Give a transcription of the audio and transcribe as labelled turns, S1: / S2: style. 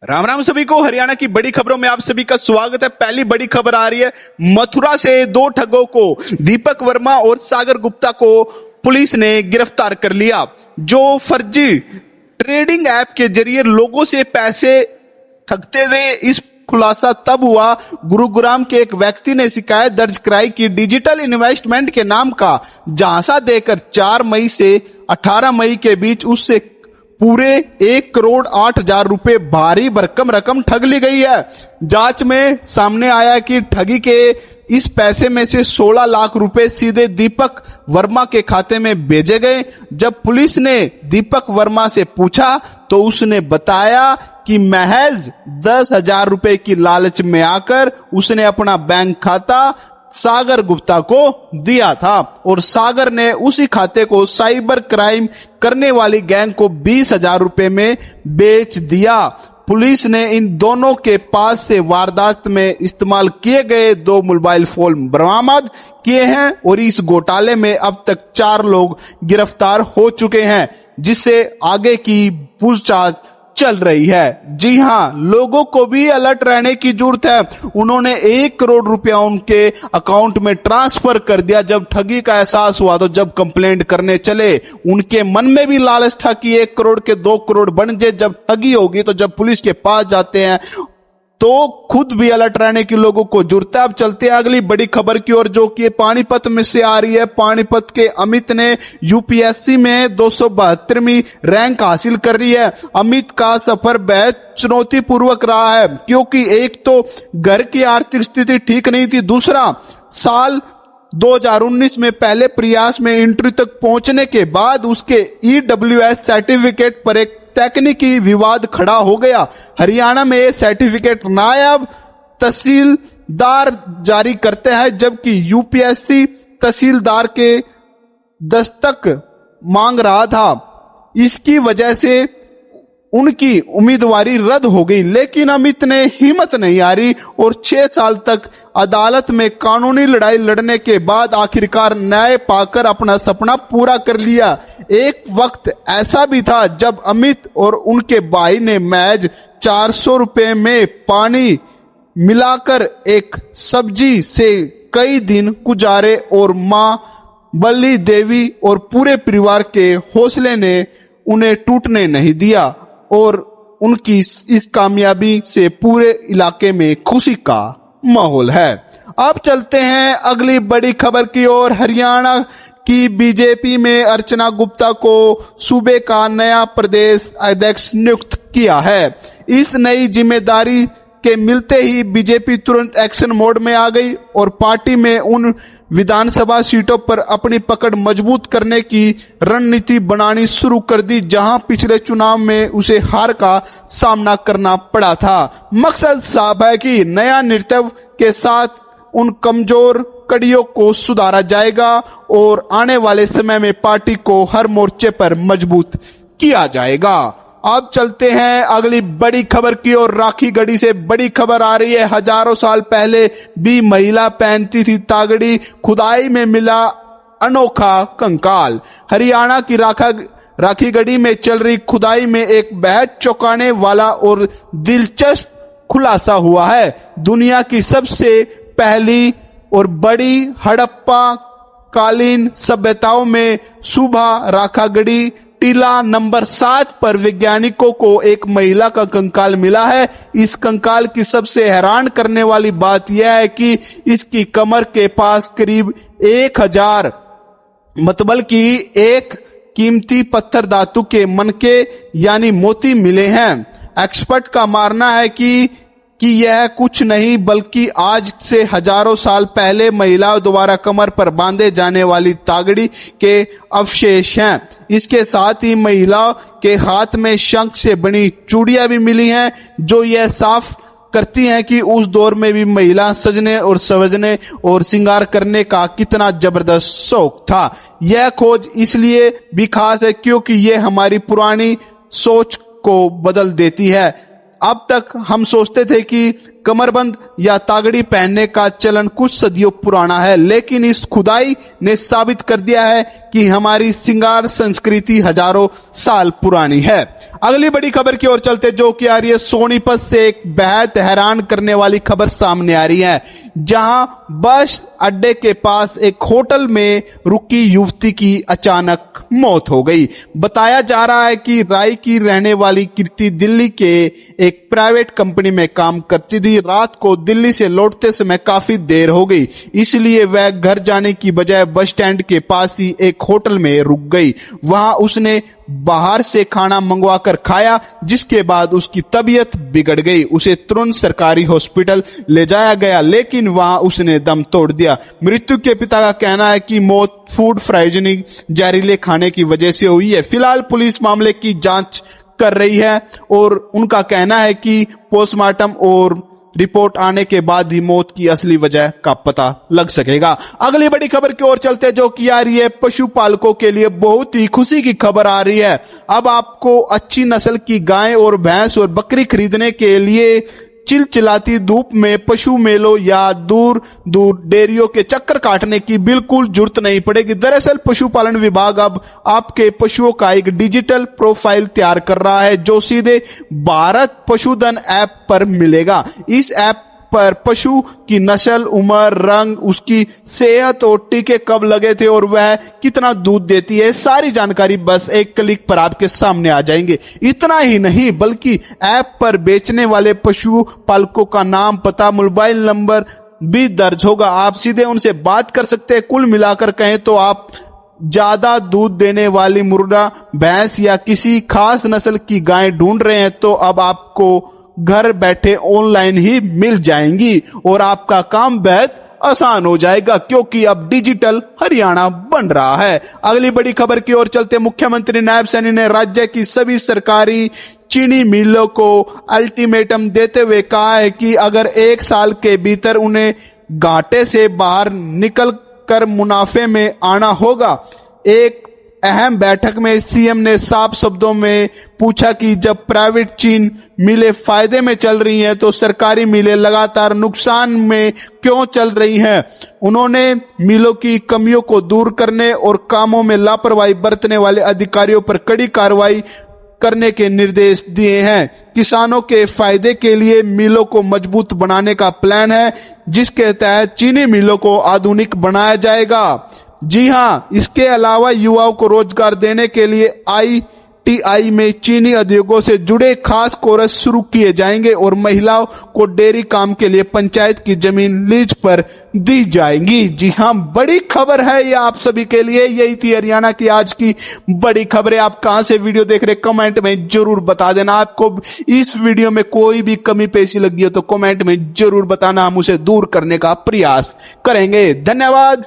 S1: राम राम सभी को। हरियाणा की बड़ी खबरों में आप सभी का स्वागत है। पहली बड़ी खबर आ रही है, मथुरा से दो ठगों को, दीपक वर्मा और सागर गुप्ता को पुलिस ने गिरफ्तार कर लिया, जो फर्जी ट्रेडिंग ऐप के जरिए लोगों से पैसे ठगते थे। इस खुलासा तब हुआ, गुरुग्राम के एक व्यक्ति ने शिकायत दर्ज कराई कि डिजिटल इन्वेस्टमेंट के नाम का झांसा देकर 4 मई से 18 मई के बीच उससे पूरे 1,08,00,000 रुपए भारी भरकम रकम ठग ली गई है। जांच में सामने आया कि ठगी के इस पैसे में से 16 लाख रुपए सीधे दीपक वर्मा के खाते में भेजे गए। जब पुलिस ने दीपक वर्मा से पूछा तो उसने बताया कि महज 10,000 रुपए की लालच में आकर उसने अपना बैंक खाता सागर गुप्ता को दिया था और सागर ने उसी खाते को साइबर क्राइम करने वाली गैंग को 20,000 रुपए में बेच दिया। पुलिस ने इन दोनों के पास से वारदात में इस्तेमाल किए गए 2 मोबाइल फोन बरामद किए हैं और इस घोटाले में अब तक 4 लोग गिरफ्तार हो चुके हैं, जिससे आगे की पूछताछ चल रही है। जी हां, लोगों को भी अलर्ट रहने की जरूरत है। उन्होंने 1 करोड़ रुपया उनके अकाउंट में ट्रांसफर कर दिया। जब ठगी का एहसास हुआ तो जब कंप्लेंट करने चले, उनके मन में भी लालच था कि 1 करोड़ के 2 करोड़ बन जाए। जब ठगी होगी तो जब पुलिस के पास जाते हैं तो खुद भी अलर्ट रहने की लोगों को जरूरत है। अब चलते हैं अगली बड़ी खबर की ओर, जो कि पानीपत में से आ रही है। पानीपत के अमित ने यूपीएससी में 272वीं रैंक हासिल कर रही है। अमित का सफर बेहद चुनौतीपूर्वक रहा है, क्योंकि एक तो घर की आर्थिक स्थिति ठीक नहीं थी, दूसरा साल 2019 में पहले प्रयास में इंटरव्यू तक पहुंचने के बाद उसके ईडब्ल्यूएस सर्टिफिकेट पर एक तकनीकी विवाद खड़ा हो गया। हरियाणा में ये सर्टिफिकेट नायब तहसीलदार जारी करते हैं, जबकि यूपीएससी तहसीलदार के दस्तक मांग रहा था। इसकी वजह से उनकी उम्मीदवारी रद्द हो गई, लेकिन अमित ने हिम्मत नहीं हारी और 6 साल तक अदालत में कानूनी लड़ाई लड़ने के बाद आखिरकार न्याय पाकर अपना सपना पूरा कर लिया। एक वक्त ऐसा भी था जब अमित और उनके भाई ने महज 400 रुपए में पानी मिलाकर एक सब्जी से कई दिन गुजारे और मां बल्ली देवी और पूरे परिवार के हौसले ने उन्हें टूटने नहीं दिया और उनकी इस कामयाबी से पूरे इलाके में खुशी का माहौल है। अब चलते हैं अगली बड़ी खबर की ओर। हरियाणा की बीजेपी में अर्चना गुप्ता को सूबे का नया प्रदेश अध्यक्ष नियुक्त किया है। इस नई जिम्मेदारी के मिलते ही बीजेपी तुरंत एक्शन मोड में आ गई और पार्टी में उन विधानसभा सीटों पर अपनी पकड़ मजबूत करने की रणनीति बनानी शुरू कर दी, जहां पिछले चुनाव में उसे हार का सामना करना पड़ा था। मकसद साफ है कि नया नेतृत्व के साथ उन कमजोर कड़ियों को सुधारा जाएगा और आने वाले समय में पार्टी को हर मोर्चे पर मजबूत किया जाएगा। अब चलते हैं अगली बड़ी खबर की ओर। राखी गढ़ी से बड़ी खबर आ रही है। हजारों साल पहले भी महिला पहनती थी तागड़ी, खुदाई में मिला अनोखा कंकाल। हरियाणा की राखी गढ़ी में चल रही खुदाई में एक बेहद चौंकाने वाला और दिलचस्प खुलासा हुआ है। दुनिया की सबसे पहली और बड़ी हड़प्पा कालीन सभ्यताओं में सुबह राखागढ़ी टीला नंबर 7 पर वैज्ञानिकों को एक महिला का कंकाल मिला है। इस कंकाल की सबसे हैरान करने वाली बात यह है कि इसकी कमर के पास करीब 1000 मतबल की एक कीमती पत्थर धातु के मनके यानी मोती मिले हैं। एक्सपर्ट का मानना है कि यह कुछ नहीं बल्कि आज से हजारों साल पहले महिलाओं द्वारा कमर पर बांधे जाने वाली तागड़ी के अवशेष हैं। इसके साथ ही महिलाओं के हाथ में शंख से बनी चूड़ियां भी मिली हैं, जो यह साफ करती हैं कि उस दौर में भी महिला सजने और सवजने और श्रृंगार करने का कितना जबरदस्त शौक था। यह खोज इसलिए भी खास है क्योंकि यह हमारी पुरानी सोच को बदल देती है। अब तक हम सोचते थे कि कमरबंद या तागड़ी पहनने का चलन कुछ सदियों पुराना है, लेकिन इस खुदाई ने साबित कर दिया है कि हमारी श्रृंगार संस्कृति हजारों साल पुरानी है। अगली बड़ी खबर की ओर चलते, जो कि आ रही है सोनीपत से। एक बेहद हैरान करने वाली खबर सामने आ रही है, जहां बस अड्डे के पास एक होटल में रुकी युवती की अचानक मौत हो गई। बताया जा रहा है कि राय की रहने वाली कीर्ति दिल्ली के एक प्राइवेट कंपनी में काम करती थी। रात को दिल्ली से लौटते समय काफी देर हो गई, इसलिए वह घर जाने की बजाय बस स्टैंड के पास ही एक होटल में रुक गई। वहां उसने बाहर से खाना मंगवाकर खाया, जिसके बाद उसकी तबीयत बिगड़ गई। उसे तुरंत सरकारी हॉस्पिटल ले जाया गया, लेकिन वहां उसने दम तोड़ दिया। मृत्यु के पिता का कहना है कि मौत फूड पॉइजनिंग, जहरीले खाने की वजह से हुई है। फिलहाल पुलिस मामले की जांच कर रही है और उनका कहना है कि पोस्टमार्टम और रिपोर्ट आने के बाद ही मौत की असली वजह का पता लग सकेगा। अगली बड़ी खबर की ओर चलते हैं, जो कि आ रही है पशुपालकों के लिए बहुत ही खुशी की खबर आ रही है। अब आपको अच्छी नस्ल की गाय और भैंस और बकरी खरीदने के लिए चिलचिलाती धूप में पशु मेलों या दूर दूर डेयरियों के चक्कर काटने की बिल्कुल जरूरत नहीं पड़ेगी। दरअसल पशुपालन विभाग अब आपके पशुओं का एक डिजिटल प्रोफाइल तैयार कर रहा है, जो सीधे भारत पशुधन ऐप पर मिलेगा। इस ऐप पर पशु की नस्ल, उम्र, रंग, उसकी सेहत और टीके कब लगे थे और वह कितना दूध देती है, सारी जानकारी बस एक क्लिक पर आपके सामने आ जाएंगे। इतना ही नहीं, बल्कि ऐप पर बेचने वाले पशु पालकों का नाम, पता, मोबाइल नंबर भी दर्ज होगा। आप सीधे उनसे बात कर सकते हैं। कुल मिलाकर कहें तो आप ज्यादा दूध देने वाली मुर्रा भैंस या किसी खास नस्ल की गाय ढूंढ रहे हैं तो अब आपको घर बैठे ऑनलाइन ही मिल जाएंगी और आपका काम बेहद आसान हो जाएगा, क्योंकि अब डिजिटल हरियाणा बन रहा है। अगली बड़ी खबर की ओर चलते, मुख्यमंत्री नायब सैनी ने राज्य की सभी सरकारी चीनी मिलों को अल्टीमेटम देते हुए कहा है कि अगर 1 साल के भीतर उन्हें घाटे से बाहर निकल कर मुनाफे में आना होगा। एक अहम बैठक में सीएम ने साफ शब्दों में पूछा कि जब प्राइवेट चीन मिलें फायदे में चल रही हैं तो सरकारी मिलें लगातार नुकसान में क्यों चल रही हैं। उन्होंने मिलों की कमियों को दूर करने और कामों में लापरवाही बरतने वाले अधिकारियों पर कड़ी कार्रवाई करने के निर्देश दिए हैं। किसानों के फायदे के लिए मिलों को मजबूत बनाने का प्लान है, जिसके तहत चीनी मिलों को आधुनिक बनाया जाएगा। जी हां, इसके अलावा युवाओं को रोजगार देने के लिए ITI में चीनी उद्योगों से जुड़े खास कोर्स शुरू किए जाएंगे और महिलाओं को डेयरी काम के लिए पंचायत की जमीन लीज पर दी जाएंगी। जी हां, बड़ी खबर है ये आप सभी के लिए। यही थी हरियाणा की आज की बड़ी खबरें। आप कहां से वीडियो देख रहे कमेंट में जरूर बता देना। आपको इस वीडियो में कोई भी कमी पेशी लगी हो तो कमेंट में जरूर बताना, हम उसे दूर करने का प्रयास करेंगे। धन्यवाद।